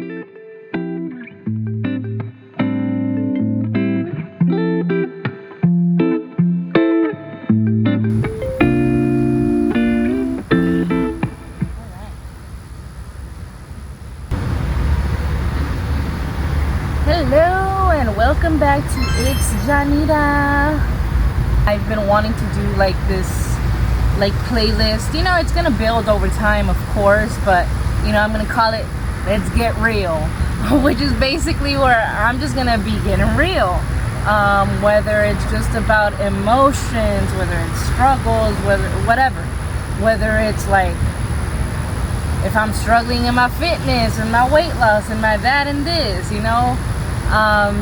Hello and welcome back to It's Janita. I've been wanting to do like this playlist. It's gonna build over time, of course, but I'm gonna call it Let's Get Real, which is basically where I'm just gonna be getting real. Whether it's just about emotions, whether it's struggles, whether it's like if I'm struggling in my fitness and my weight loss and my that and this,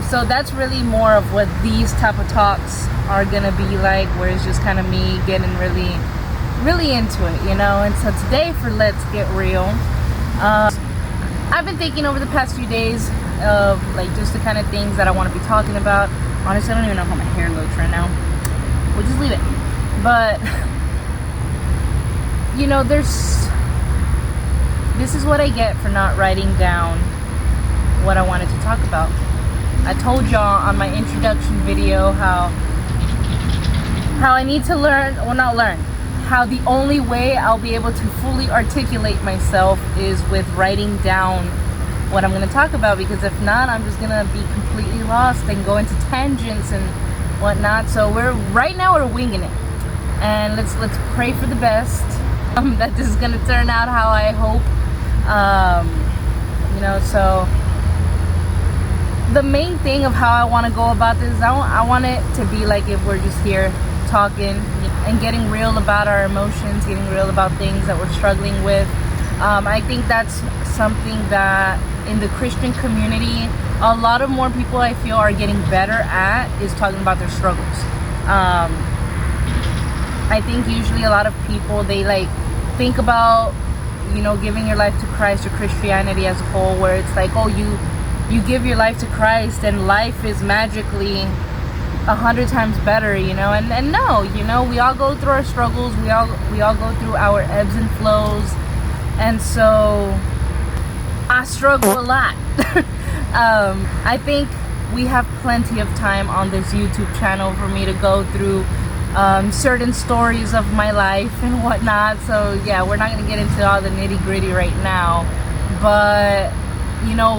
so that's really more of what these type of talks are gonna be like, where it's just kind of me getting really into it, and so today for Let's Get Real, I've been thinking over the past few days of like just the kind of things that I want to be talking about. Honestly, I don't even know how my hair looks right now. We'll just leave it. But this is what I get for not writing down what I wanted to talk about. I told y'all on my introduction video how I need to how the only way I'll be able to fully articulate myself is with writing down what I'm going to talk about, because if not, I'm just going to be completely lost and go into tangents and whatnot. So right now we're winging it, and let's pray for the best, that this is going to turn out how I hope. So the main thing of how I want to go about this, I want it to be like if we're just here talking and getting real about our emotions, getting real about things that we're struggling with. I think that's something that in the Christian community, a lot of more people I feel are getting better at, is talking about their struggles. I think usually a lot of people, they like think about giving your life to Christ or Christianity as a whole, where it's like, oh, you give your life to Christ and life is magically 100 times better, and no, we all go through our struggles, we all go through our ebbs and flows, and so I struggle a lot. I think we have plenty of time on this YouTube channel for me to go through certain stories of my life and whatnot. So yeah, we're not going to get into all the nitty gritty right now, but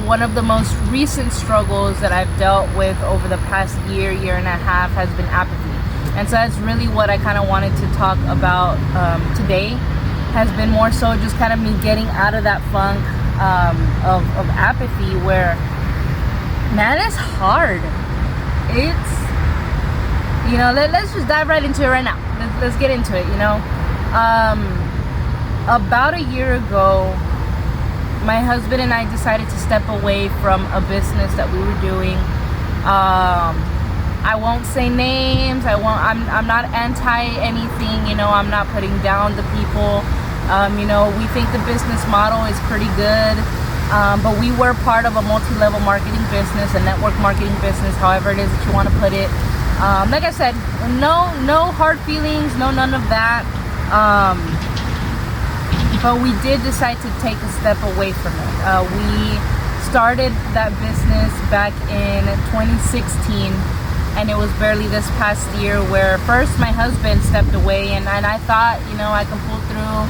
one of the most recent struggles that I've dealt with over the past year and a half has been apathy. And so that's really what I kind of wanted to talk about today, has been more so just kind of me getting out of that funk of apathy, where, man, it's hard. Let's just dive right into it right now. Let's get into it. About a year ago, my husband and I decided to step away from a business that we were doing. I won't say names. I'm not anti anything. I'm not putting down the people. We think the business model is pretty good. But we were part of a multi-level marketing business, a network marketing business, however it is that you want to put it. Like I said, no hard feelings, none of that. But we did decide to take a step away from it. We started that business back in 2016, and it was barely this past year where first my husband stepped away, and I thought, I can pull through.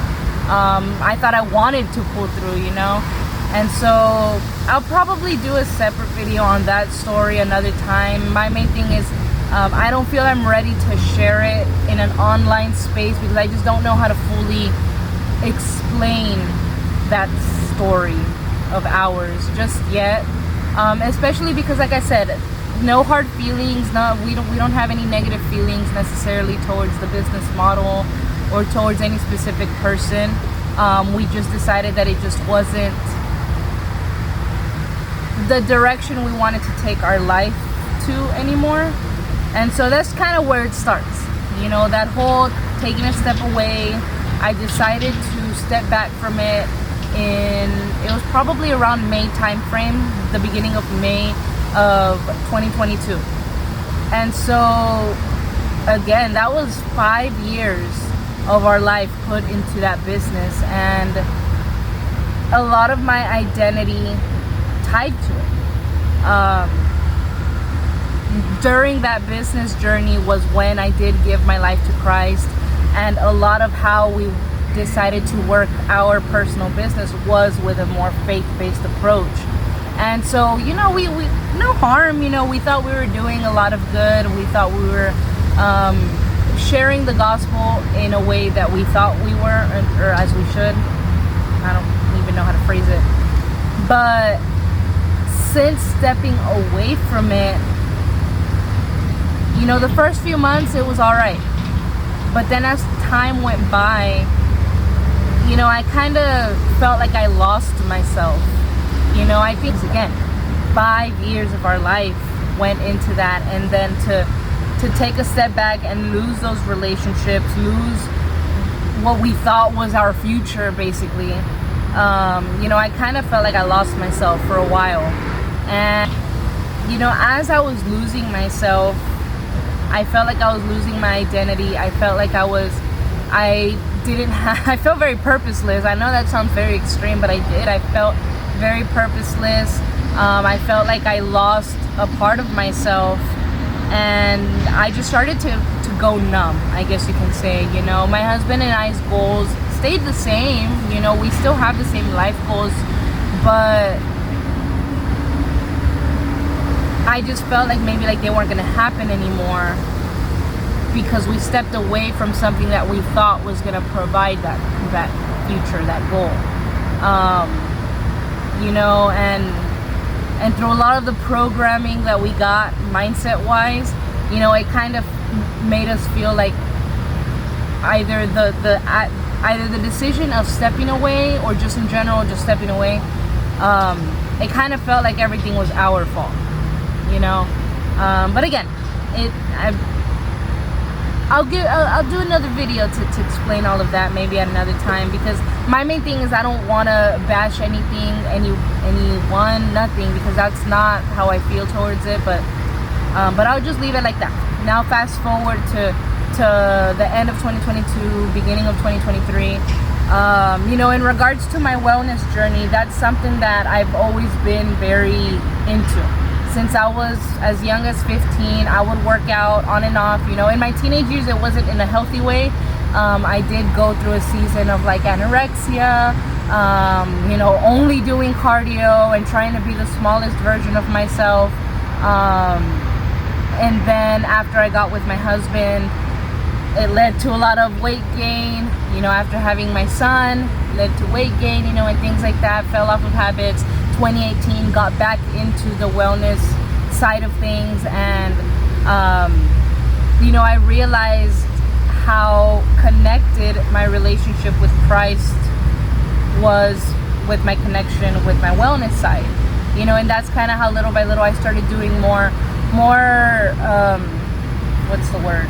I thought I wanted to pull through, and so I'll probably do a separate video on that story another time. My main thing is I don't feel I'm ready to share it in an online space, because I just don't know how to fully explain that story of ours just yet, especially because, like I said, no hard feelings. We don't have any negative feelings necessarily towards the business model or towards any specific person. We just decided that it just wasn't the direction we wanted to take our life to anymore. And so that's kind of where it starts, that whole taking a step away. I decided to step back from it it was probably around May time frame, the beginning of May of 2022. And so again, that was 5 years of our life put into that business, and a lot of my identity tied to it. During that business journey was when I did give my life to Christ, and a lot of how we decided to work our personal business was with a more faith-based approach. And so, you know, we no harm, you know, we thought we were doing a lot of good. We thought we were sharing the gospel in a way that we thought we were, or as we should. I don't even know how to phrase it. But since stepping away from it, you know, the first few months it was all right. But then as time went by, you know, I kind of felt like I lost myself. You know, I think, again, 5 years of our life went into that, and then to take a step back and lose those relationships, lose what we thought was our future, basically. You know, I kind of felt like I lost myself for a while. And, you know, as I was losing myself, I felt like I was losing my identity. I felt like I felt very purposeless. I know that sounds very extreme, but I did. I felt very purposeless. I felt like I lost a part of myself, and I just started to go numb, I guess you can say. You know, my husband and I's goals stayed the same. You know, we still have the same life goals, but I just felt like maybe like they weren't going to happen anymore, because we stepped away from something that we thought was going to provide that future, that goal. You know, and through a lot of the programming that we got mindset wise, you know, it kind of made us feel like either the decision of stepping away, or just in general just stepping away, it kind of felt like everything was our fault, you know. But again, I'll do another video to explain all of that, maybe at another time, because my main thing is I don't want to bash anything, anyone, nothing, because that's not how I feel towards it. But I'll just leave it like that. Now fast forward to the end of 2022, beginning of 2023. You know, in regards to my wellness journey, that's something that I've always been very into. Since I was as young as 15, I would work out on and off. You know, in my teenage years, it wasn't in a healthy way. I did go through a season of like anorexia, you know, only doing cardio and trying to be the smallest version of myself. And then after I got with my husband, it led to a lot of weight gain. You know, after having my son, led to weight gain, you know, and things like that. Fell off of habits. 2018, got back into the wellness side of things, and you know, I realized how connected my relationship with Christ was with my connection with my wellness side. You know, and that's kind of how little by little I started doing more what's the word?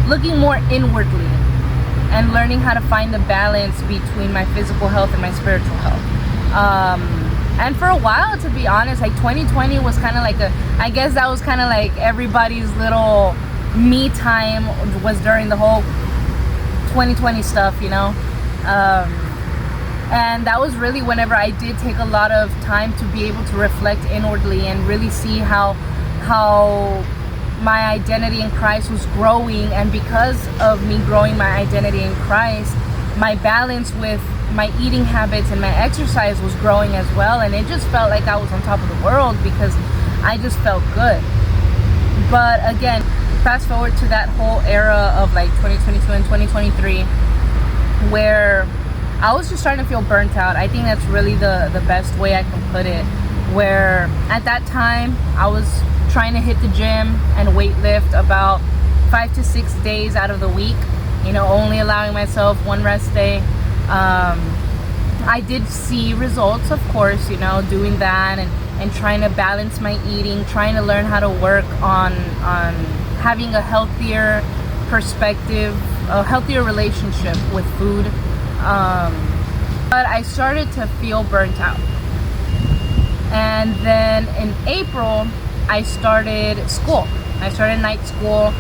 Looking more inwardly and learning how to find the balance between my physical health and my spiritual health. And for a while, to be honest, like 2020 was kind of like I guess that was kind of like everybody's little me time, was during the whole 2020 stuff, you know. And that was really whenever I did take a lot of time to be able to reflect inwardly and really see how my identity in Christ was growing. And because of me growing my identity in Christ, my balance with my eating habits and my exercise was growing as well. And it just felt like I was on top of the world, because I just felt good. But again, fast forward to that whole era of like 2022 and 2023, where I was just starting to feel burnt out. I think that's really the best way I can put it. Where at that time I was trying to hit the gym and weight lift about 5 to 6 days out of the week, you know, only allowing myself one rest day. I did see results, of course, you know, doing that and trying to balance my eating, trying to learn how to work on having a healthier perspective, a healthier relationship with food. But I started to feel burnt out. And then in April, I started school. I started night school,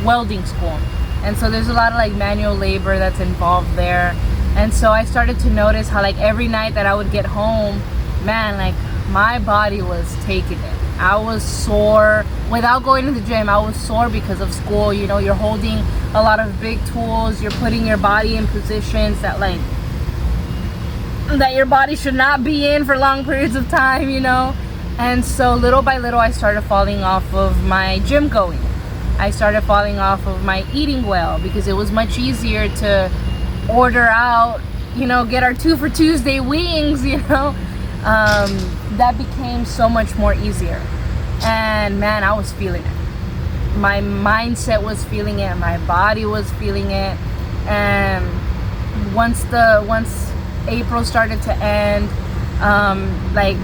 welding school. And so there's a lot of like manual labor that's involved there. And so I started to notice how like every night that I would get home, man, like my body was taking it. I was sore without going to the gym. I was sore because of school. You know, you're holding a lot of big tools. You're putting your body in positions that like that your body should not be in for long periods of time, you know. And so little by little I started falling off of my gym going. I started falling off of my eating well, because it was much easier to order out, you know, get our 2 for Tuesday wings, you know. That became so much more easier. And man, I was feeling it. My mindset was feeling it, my body was feeling it. And once April started to end, like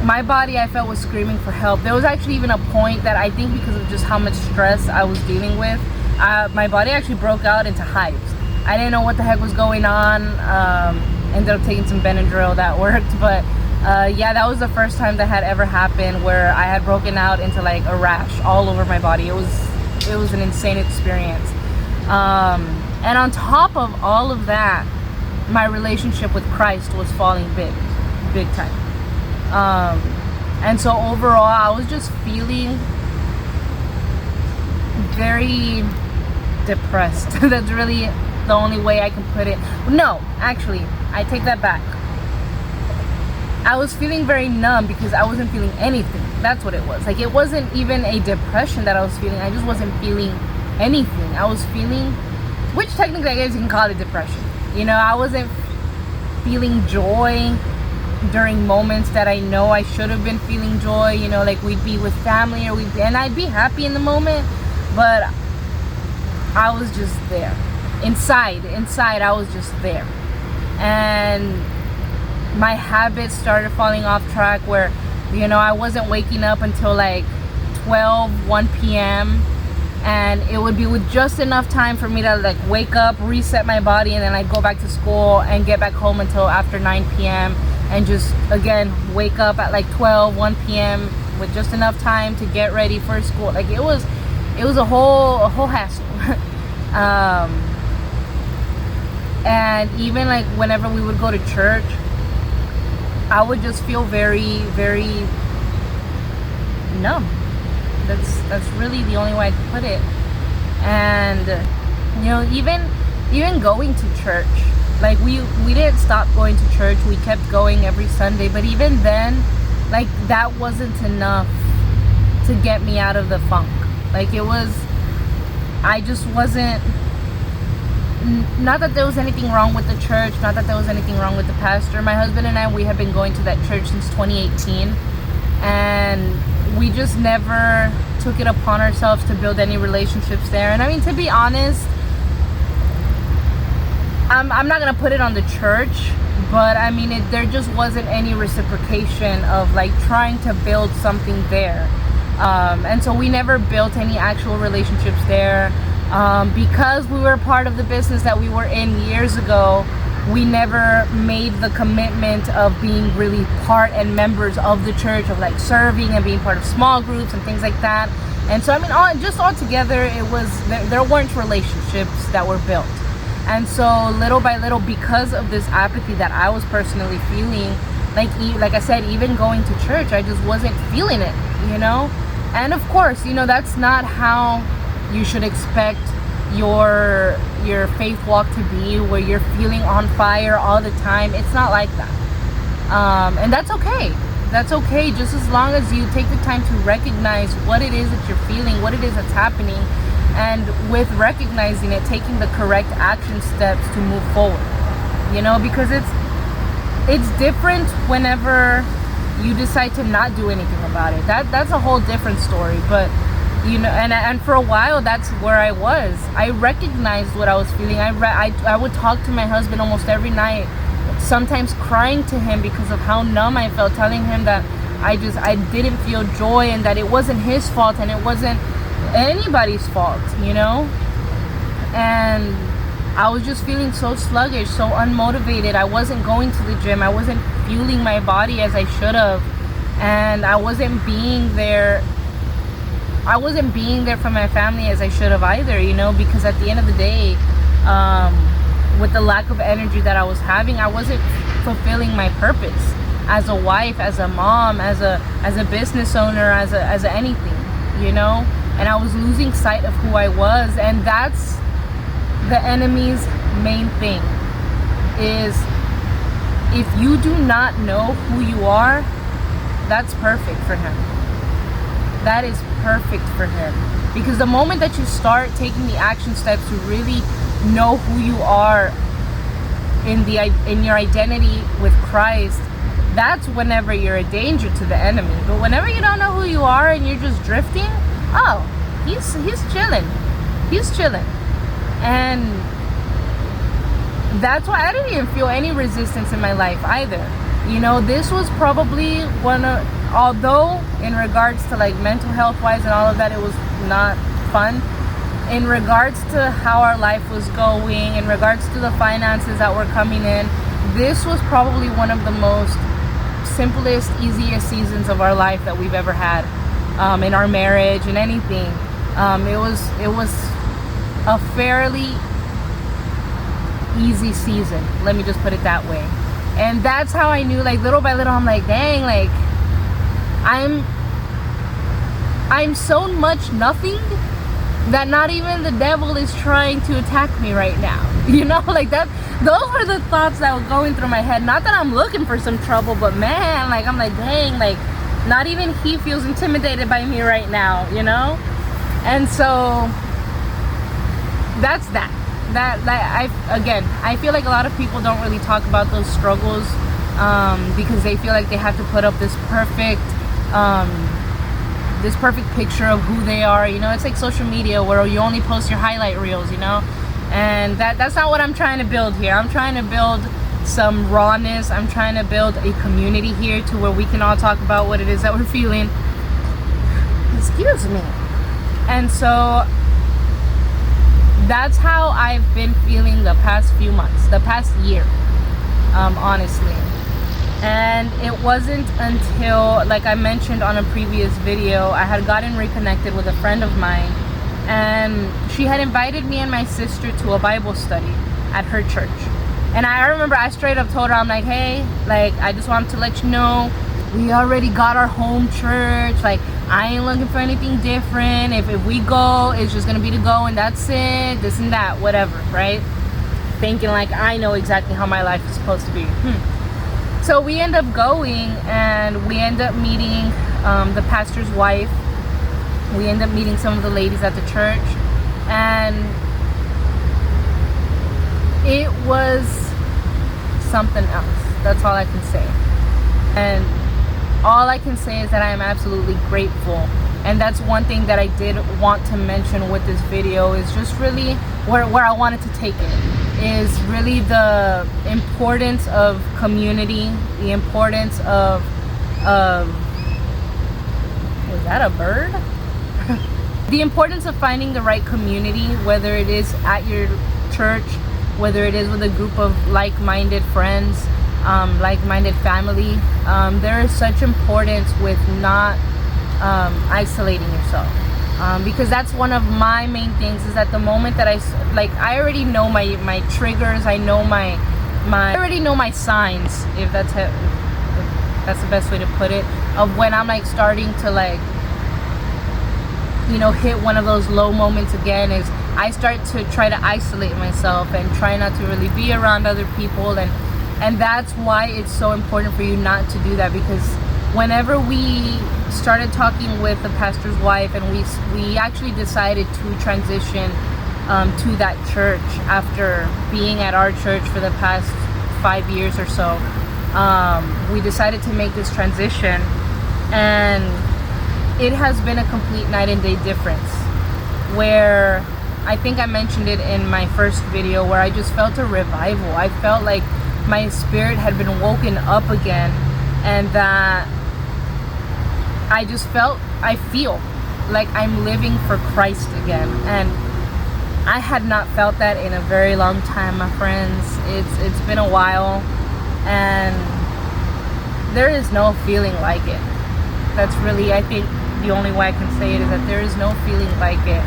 my body, I felt, was screaming for help. There was actually even a point that I think, because of just how much stress I was dealing with, my body actually broke out into hives. I didn't know what the heck was going on. Ended up taking some Benadryl, that worked. But yeah, that was the first time that had ever happened where I had broken out into like a rash all over my body. It was an insane experience. And on top of all of that, my relationship with Christ was falling big time. And so overall, I was just feeling very depressed. That's really the only way I can put it. No, actually, I take that back. I was feeling very numb because I wasn't feeling anything. That's what it was. Like, it wasn't even a depression that I was feeling. I just wasn't feeling anything. I was feeling, which technically I guess you can call it depression. You know, I wasn't feeling joy during moments that I know I should have been feeling joy. You know, like we'd be with family, or and I'd be happy in the moment, but I was just there. Inside, I was just there. And my habits started falling off track, where, you know, I wasn't waking up until like 1 p.m. and it would be with just enough time for me to like wake up, reset my body, and then I'd go back to school and get back home until after 9 p.m. and just again wake up at like 1 p.m. with just enough time to get ready for school. Like it was a whole hassle. And even like whenever we would go to church, I would just feel very, very numb. That's really the only way I could put it. And you know, even going to church, like we didn't stop going to church. We kept going every Sunday, but even then, like that wasn't enough to get me out of the funk. Like I just wasn't. Not that there was anything wrong with the church, not that there was anything wrong with the pastor. My husband and I, we have been going to that church since 2018, and we just never took it upon ourselves to build any relationships there. And I mean, to be honest, I'm not gonna put it on the church, but I mean, there just wasn't any reciprocation of like trying to build something there. And so we never built any actual relationships there. Because we were part of the business that we were in years ago, we never made the commitment of being really part and members of the church, of like serving and being part of small groups and things like that. And so I mean, just all together, it was there weren't relationships that were built. And so little by little, because of this apathy that I was personally feeling, like I said, even going to church, I just wasn't feeling it, you know. And of course, you know, that's not how you should expect your faith walk to be, where you're feeling on fire all the time. It's not like that. And that's okay. That's okay, just as long as you take the time to recognize what it is that you're feeling, what it is that's happening, and with recognizing it, taking the correct action steps to move forward. You know, because it's different whenever you decide to not do anything about it. That's a whole different story. But you know, and for a while, that's where I was. I recognized what I was feeling. I would talk to my husband almost every night, sometimes crying to him because of how numb I felt, telling him that I didn't feel joy, and that it wasn't his fault and it wasn't anybody's fault, you know. And I was just feeling so sluggish, so unmotivated. I wasn't going to the gym. I wasn't fueling my body as I should have, and I wasn't being there for my family as I should have either, you know, because at the end of the day, with the lack of energy that I was having, I wasn't fulfilling my purpose. as a wife, as a mom, as a business owner, as a anything, you know. And I was losing sight of who I was. And that's the enemy's main thing, is if you do not know who you are, that's perfect for him. That is perfect for him. Because the moment that you start taking the action steps to really know who you are in your identity with Christ, that's whenever you're a danger to the enemy. But whenever you don't know who you are and you're just drifting, oh, he's chilling. He's chilling. And that's why I didn't even feel any resistance in my life either. You know, this was probably one of, although in regards to like mental health wise and all of that, it was not fun. In regards to how our life was going, in regards to the finances that were coming in, this was probably one of the most simplest, easiest seasons of our life that we've ever had, in our marriage and anything. It was a fairly easy season, let me just put it that way. And that's how I knew, like, little by little, I'm like, dang, like, I'm so much nothing that not even the devil is trying to attack me right now. You know, like that, those were the thoughts that were going through my head. Not that I'm looking for some trouble, but man, like, I'm like, dang, like, not even he feels intimidated by me right now, you know? And so that's that. I feel like a lot of people don't really talk about those struggles, because they feel like they have to put up this perfect picture of who they are. You know, it's like social media where you only post your highlight reels, you know, and that's not what I'm trying to build here. I'm trying to build some rawness. I'm trying to build a community here to where we can all talk about what it is that we're feeling. Excuse me. And so that's how I've been feeling the past few months, the past year, honestly. And it wasn't until, like I mentioned on a previous video, I had gotten reconnected with a friend of mine, and she had invited me and my sister to a Bible study at her church. And I remember I straight up told her, I'm like, hey, like, I just wanted to let you know, we already got our home church. Like, I ain't looking for anything different. If we go, it's just gonna be to go and that's it, this and that, whatever, right? Thinking like I know exactly how my life is supposed to be. So we end up going, and we end up meeting the pastor's wife. We end up meeting some of the ladies at the church, and it was something else. That's all I can say. And all I can say is that I am absolutely grateful. And that's one thing that I did want to mention with this video, is just really where I wanted to take it, is really the importance of community, the importance of was that a bird? The importance of finding the right community, whether it is at your church, whether it is with a group of like-minded friends, like-minded family. There is such importance with not isolating yourself, because that's one of my main things, is that the moment that I already know my triggers, I already know my signs, if that's the best way to put it, of when I'm like starting to like, you know, hit one of those low moments again, is I start to try to isolate myself and try not to really be around other people. And that's why it's so important for you not to do that, because whenever we started talking with the pastor's wife, and we actually decided to transition to that church after being at our church for the past 5 years or so, we decided to make this transition, and it has been a complete night and day difference, where I think I mentioned it in my first video, where I just felt a revival. I felt like my spirit had been woken up again, and that I feel like I'm living for Christ again. And I had not felt that in a very long time, my friends. It's been a while, and there is no feeling like it. That's really, I think, the only way I can say it, is that there is no feeling like it.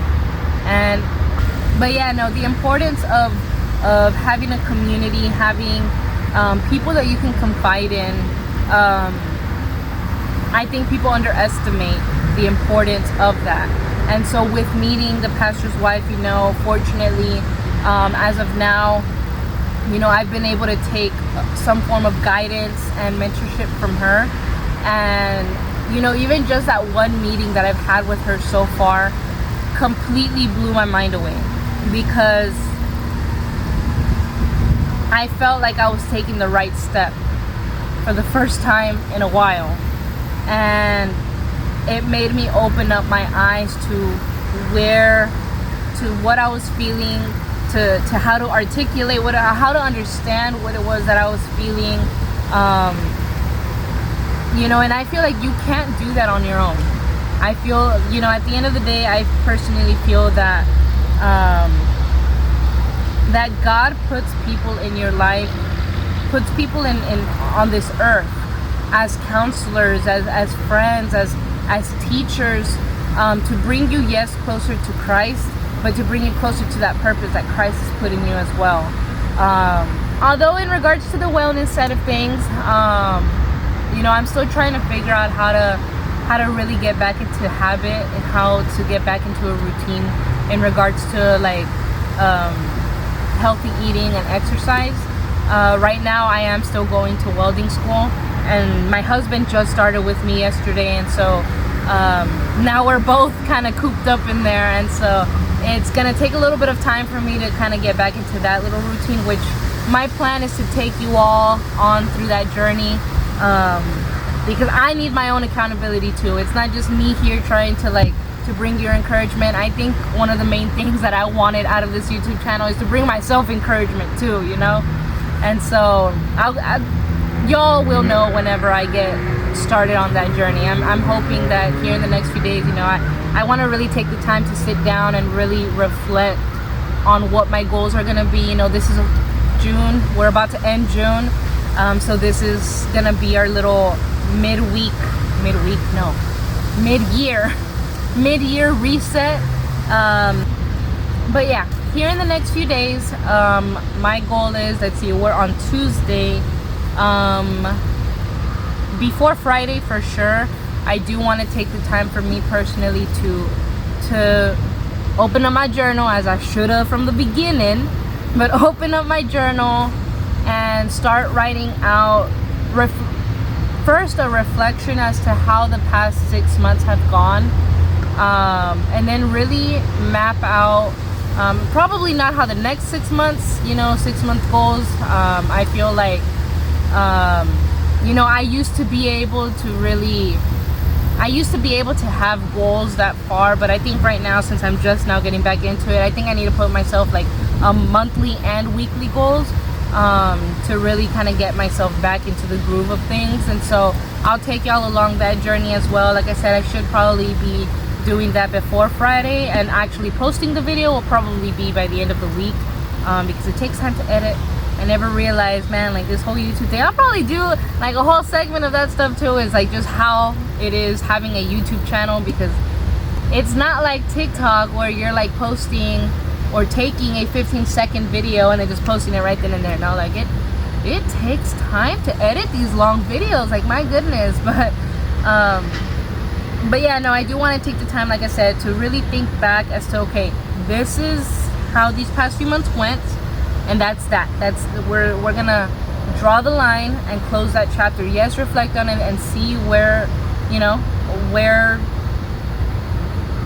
But yeah, no, the importance of having a community, having people that you can confide in, I think people underestimate the importance of that. And so with meeting the pastor's wife, fortunately, as of now, I've been able to take some form of guidance and mentorship from her. And, even just that one meeting that I've had with her so far completely blew my mind away, because I felt like I was taking the right step for the first time in a while. And it made me open up my eyes to what I was feeling, to how to articulate how to understand what it was that I was feeling. And I feel like you can't do that on your own. I feel, at the end of the day, I personally feel that that God puts people in your life, puts people in on this earth as counselors, as friends, as teachers, to bring you, yes, closer to Christ, but to bring you closer to that purpose that Christ is putting you as well. Although in regards to the wellness side of things, I'm still trying to figure out how to really get back into habit and how to get back into a routine in regards to healthy eating and exercise. Right now I am still going to welding school, and my husband just started with me yesterday, and so now we're both kind of cooped up in there, and so it's gonna take a little bit of time for me to kind of get back into that little routine, which my plan is to take you all on through that journey, because I need my own accountability too. It's not just me here trying to bring your encouragement. I think one of the main things that I wanted out of this YouTube channel is to bring myself encouragement too, and so y'all will know whenever I get started on that journey. I'm hoping that here in the next few days, I want to really take the time to sit down and really reflect on what my goals are going to be. This is June. We're about to end June. So this is going to be our little mid-year reset. But yeah, here in the next few days, my goal is, let's see, we're on Tuesday. Before Friday for sure, I do want to take the time for me personally to open up my journal, as I should have from the beginning, but open up my journal and start writing out first a reflection as to how the past 6 months have gone, and then really map out probably not how the next 6 months, 6-month goals. I feel like I used to be able to have goals that far, but I think right now, since I'm just now getting back into it, I think I need to put myself monthly and weekly goals, to really kind of get myself back into the groove of things. And so I'll take y'all along that journey as well. Like I said, I should probably be doing that before Friday, and actually posting the video will probably be by the end of the week, because it takes time to edit. I never realized, man, this whole YouTube thing, I'll probably do a whole segment of that stuff too, is just how it is having a YouTube channel, because it's not like TikTok where you're posting or taking a 15-second video and then just posting it right then and there. No, it takes time to edit these long videos, my goodness. But yeah, no, I do want to take the time, like I said, to really think back as to, okay, this is how these past few months went, and that's we're gonna draw the line and close that chapter. Yes, reflect on it and see where,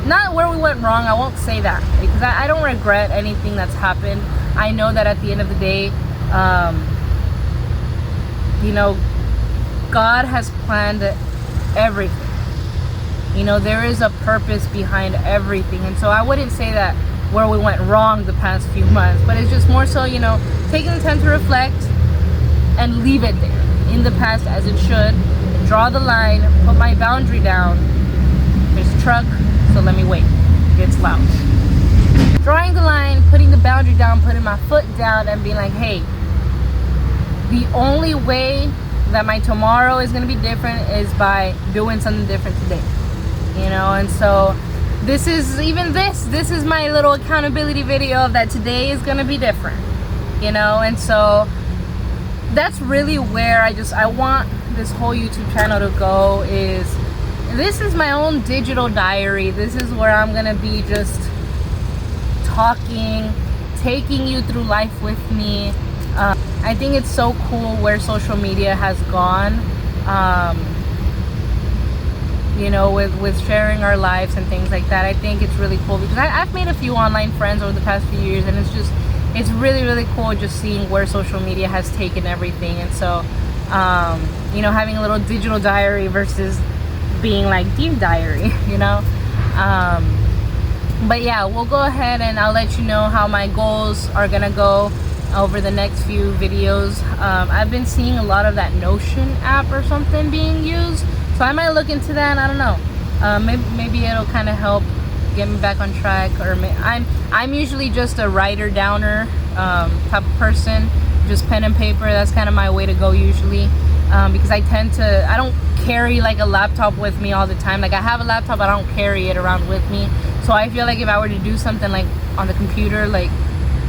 not where we went wrong. I won't say that, because I don't regret anything that's happened. I know that at the end of the day, God has planned everything. There is a purpose behind everything. And so I wouldn't say that where we went wrong the past few months, but it's just more so, taking the time to reflect and leave it there in the past as it should. Draw the line, put my boundary down. There's a truck, so let me wait. It gets loud. Drawing the line, putting the boundary down, putting my foot down, and being like, hey, the only way that my tomorrow is going to be different is by doing something different today. And so this is my little accountability video of that today is going to be different, and so that's really where I want this whole YouTube channel to go is, this is my own digital diary. This is where I'm gonna be just talking, taking you through life with me. I think it's so cool where social media has gone, you know, with sharing our lives and things like that. I think it's really cool because I've made a few online friends over the past few years, and it's really, really cool just seeing where social media has taken everything. And so, you know, having a little digital diary versus being like Dear Diary, you know. But yeah, we'll go ahead and I'll let you know how my goals are gonna go over the next few videos. I've been seeing a lot of that Notion app or something being used, so I might look into that. I don't know. Maybe it'll kind of help get me back on track. Or I'm usually just a writer downer type of person, just pen and paper. That's kind of my way to go usually, because I don't carry like a laptop with me all the time. Like I have a laptop, I don't carry it around with me. So I feel like if I were to do something like on the computer, like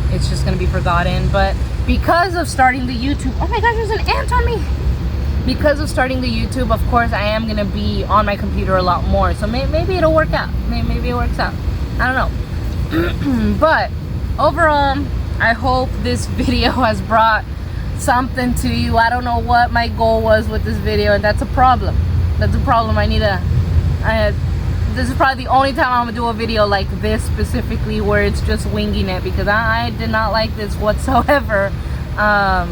it's just gonna be forgotten. But because of starting the YouTube, oh my gosh, there's an ant on me. Because of starting the YouTube, of course, I am gonna be on my computer a lot more. So maybe it'll work out. Maybe it works out. I don't know. But overall, I hope this video has brought something to you. I don't know what my goal was with this video, and that's a problem. That's a problem. This is probably the only time I'm gonna do a video like this specifically, where it's just winging it, because I did not like this whatsoever. I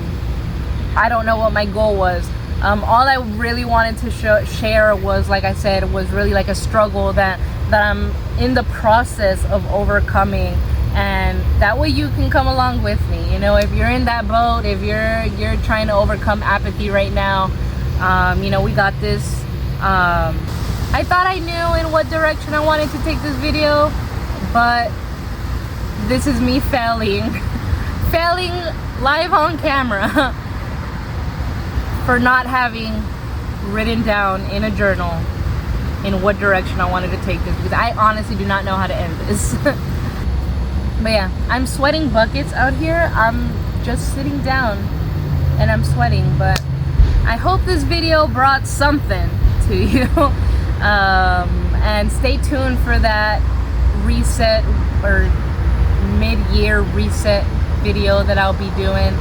don't know what my goal was. All I really wanted to share was, like I said, was really like a struggle that I'm in the process of overcoming, and that way you can come along with me. You know, if you're in that boat, if you're trying to overcome apathy right now, you know, we got this. I thought I knew in what direction I wanted to take this video, but this is me failing live on camera for not having written down in a journal in what direction I wanted to take this, because I honestly do not know how to end this. But yeah, I'm sweating buckets out here. I'm just sitting down and I'm sweating, but I hope this video brought something to you. And stay tuned for that reset or mid-year reset video that I'll be doing.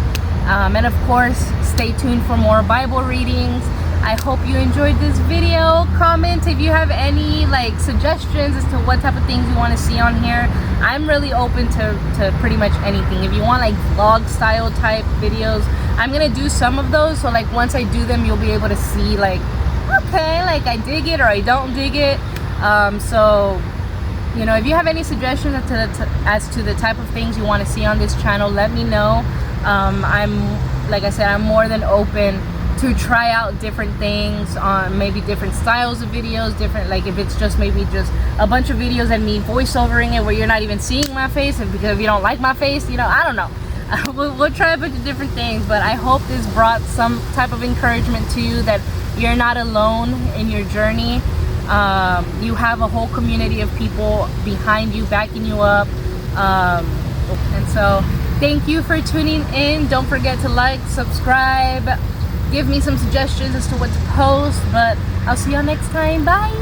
And of course, stay tuned for more Bible readings. I hope you enjoyed this video. Comment if you have any like suggestions as to what type of things you want to see on here. I'm really open to pretty much anything. If you want like vlog style type videos, I'm gonna do some of those. So like once I do them, you'll be able to see like, okay, like I dig it or I don't dig it. So, you know, if you have any suggestions as to the type of things you want to see on this channel, let me know. Like I said, I'm more than open to try out different things on maybe different styles of videos, different, like if it's just maybe just a bunch of videos and me voiceovering it where you're not even seeing my face, and because if you don't like my face, you know, I don't know. We'll try a bunch of different things, but I hope this brought some type of encouragement to you that you're not alone in your journey. You have a whole community of people behind you, backing you up. And so thank you for tuning in. Don't forget to like, subscribe, give me some suggestions as to what to post, but I'll see y'all next time. Bye.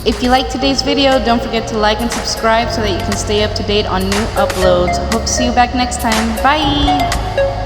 If you liked today's video, don't forget to like and subscribe so that you can stay up to date on new uploads. Hope to see you back next time. Bye.